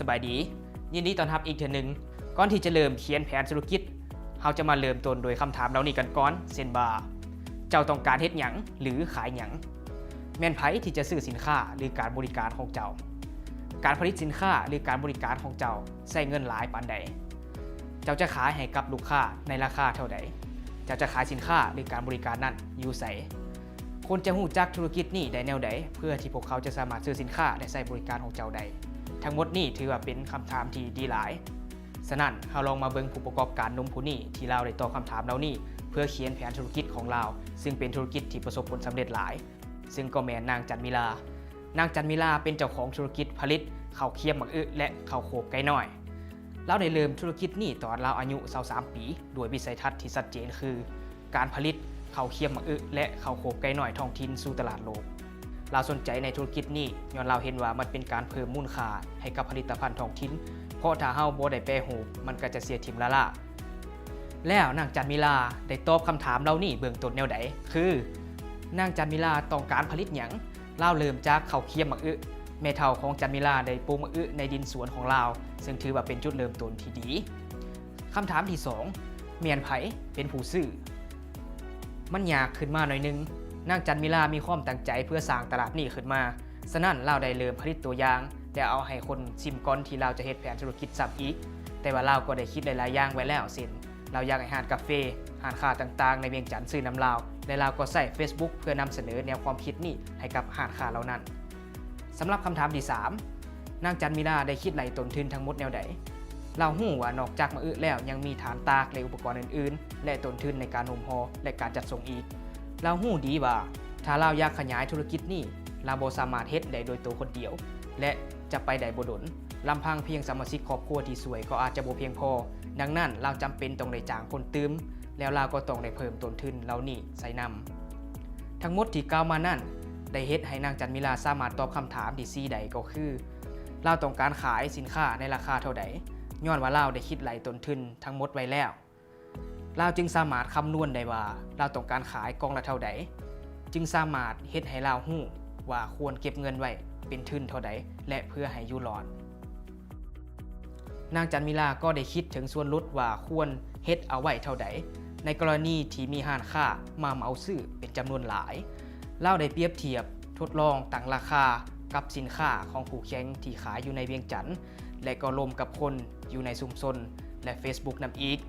บายดียินดีต้อนรับอีกเทื่อนึงก่อนที่จะเริ่มเขียนแผนธุรกิจเราจะมาเริ่มต้นโดยคำถามเหล่านี้กันก่อนเช่นว่าเจ้าต้องการเฮ็ดหยังหรือขายหยังแม่นไผที่จะซื้อสินค้าหรือการบริการของเจ้าการผลิตสินค้าหรือการบริการของเจ้าใช้เงินหลายปานใดเจ้าจะขายให้กับลูกค้าในราคาเท่าใดเจ้าจะขายสินค้าหรือการบริการนั้นอยู่ไสคนจะรู้จักธุรกิจนี้ได้แนวใดเพื่อที่พวกเขาจะสามารถซื้อสินค้าและใช้บริการของเจ้าได้ทั้งหมดนี้ถือว่าเป็นคำถามที่ดีหลายฉะนั้นเราลองมาเบิ่งผู้ประกอบการหนุ่มผู้นี้ที่เราได้ตอบคำถามเหล่านี้เพื่อเขียนแผนธุรกิจของเราซึ่งเป็นธุรกิจที่ประสบผลสำเร็จหลายซึ่งก็แม่นนางจันมิลานางจันมิลาเป็นเจ้าของธุรกิจผลิตข้าวเคี่ยวหมักอึและข้าวโขบไก่น้อยเราได้เริ่มธุรกิจนี้ตอนเราอายุ23ปีด้วยวิสัยทัศน์ที่ชัดเจนคือการผลิตข้าวเคี่ยวหมักอึและข้าวโขบไก่น้อยท้องถิ่นสู่ตลาดโลกเราสนใจในธุรกิจนี้ย้อนเราเห็นว่ามันเป็นการเพิ่มมูลค่าให้กับผลิตภัณฑ์ท้องถิ่นเพราะถ้าเฮาบ่ได้แปรรูปมันก็จะเสียทิมละล่ะแล้วนางจันมิลาได้ตอบคำถามเหล่านี้เบื้องต้นแนวใดคือนางจันมิลาต้องการผลิตหยังเราเริ่มจากข้าวเคี่ยวหมักอึแม่เฒ่าของจันมิลาได้ปลูกหมักอึในดินสวนของเราซึ่งถือว่าเป็นจุดเริ่มต้นที่ดีคำถามที่2แม่นไผเป็นผู้ซื้อมันยากขึ้นมาหน่อยนึงนางจันมิลามีความตั้งใจเพื่อสร้างตลาดนี้ขึ้นมาฉะนั้นเราได้เริ่มผลิตตัวอย่างและเอาให้คนชิมก่อนที่เราจะเฮ็ดแผนธุรกิจซ้ำอีกแต่ว่าเราก็ได้คิดหลายๆอย่างไว้แล้วเช่นเราอยากให้ร้านกาแฟร้านค้าต่างๆในเวียงจันทน์ซื้อน้ำลาวและเราก็ใส่ Facebook เพื่อนำเสนอแนวความคิดนี้ให้กับร้านค้าเหล่านั้นสำหรับคำถามที่3นางจันมิลาได้คิดไหลต้นทุนทั้งหมดแนวใดเราหู้ว่านอกจากมะอึแล้วยังมีฐานตากและอุปกรณ์อื่นๆและต้นทุนในการห่มห่อและการจัดส่งอีกเราหู้ดีว่าถ้าเราอยากขยายธุรกิจนี้เราบ่สามารถเฮ็ดได้โดยตัวคนเดียวและจะไปได้บ่ดลลำพังเพียงสมาชิกครอบครัวที่สวยก็อาจจะบ่เพียงพอดังนั้นเราจำเป็นต้องได้จ้างคนตืมแล้วเราก็ต้องได้เพิ่มต้นทุนเหล่านี้ใส่นำทั้งหมดที่กล่าวมานั้นได้เฮ็ดให้นางจันมิลาสามารถตอบคำถามที่4ใดก็คือเราต้องการขายสินค้าในราคาเท่าใดย้อนว่าเราได้คิดไหลต้นทุนทั้งหมดไว้แล้วเราจึงสามารถคำนวณได้ว่าเราต้องการขายกล่องละเท่าใดจึงสามารถเฮ็ดให้เราฮู้ว่าควรเก็บเงินไว้เป็นทุนเท่าใดและเพื่อให้อยู่รอดนางจันมิลาก็ได้คิดถึงส่วนลดว่าควรเฮ็ดเอาไว้เท่าใดในกรณีที่มีร้านค้ามาเหมาซื้อเป็นจำนวนหลายเราได้เปรียบเทียบทดลองตั้งราคากับสินค้าของคู่แข่งที่ขายอยู่ในเวียงจันทน์และก็รวมกับคนอยู่ในชุมชนและ Facebook นำอีก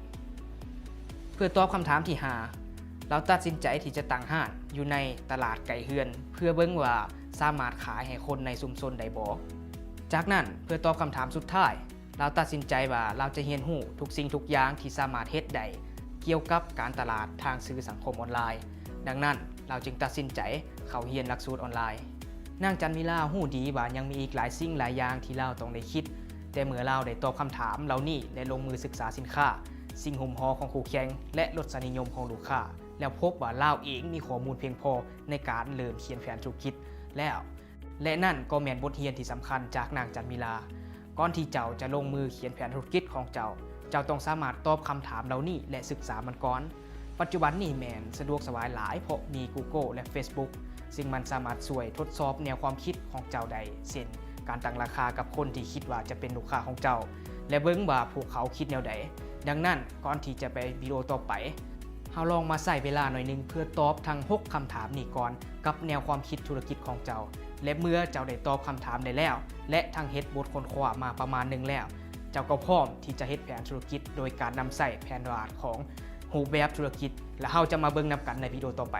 เพื่อตอบคำถามที่5เราตัดสินใจที่จะตั้งห้างอยู่ในตลาดไก่เฮือนเพื่อเบิ่งว่าสามารถขายให้คนในชุมชนได้บ่จากนั้นเพื่อตอบคำถามสุดท้ายเราตัดสินใจว่าเราจะเรียนรู้ทุกสิ่งทุกอย่างที่สามารถเฮ็ดได้เกี่ยวกับการตลาดทางสื่อสังคมออนไลน์ดังนั้นเราจึงตัดสินใจเข้าเรียนหลักสูตรออนไลน์นางจันมิลาฮู้ดีว่ายังมีอีกหลายสิ่งหลายอย่างที่เราต้องได้คิดแต่เมื่อเราได้ตอบคำถามเหล่านี้และลงมือศึกษาสินค้าสิ่งห่มห่อของคู่แข่งและรสนิยมของลูกค้าแล้วพบว่าเราเองมีข้อมูลเพียงพอในการเริ่มเขียนแผนธุรกิจแล้วและนั่นก็แม่นบทเรียนที่สำคัญจากนางจันมิลาก่อนที่เจ้าจะลงมือเขียนแผนธุรกิจของเจ้าต้องสามารถตอบคำถามเหล่านี้และศึกษามันก่อนปัจจุบันนี้แม่นสะดวกสบายหลายเพราะมี Google และ Facebook ซึ่งมันสามารถช่วยทดสอบแนวความคิดของเจ้าได้เช่นการตั้งราคากับคนที่คิดว่าจะเป็นลูกค้าของเจ้าและเบิ่งว่าพวกเขาคิดแนวใดดังนั้นก่อนที่จะไปวิดีโอต่อไปเราลองมาใส่เวลาหน่อยนึงเพื่อตอบทั้ง6คำถามนี้ก่อนกับแนวความคิดธุรกิจของเจ้าและเมื่อเจ้าได้ตอบคำถามได้แล้วและทั้งเฮ็ดบทค้นคว้ามาประมาณนึงแล้วเจ้าก็พร้อมที่จะเฮ็ดแผนธุรกิจโดยการนำใส่แผนวาดของรูปแบบธุรกิจและเราจะมาเบิ่งนำกันในวิดีโอต่อไป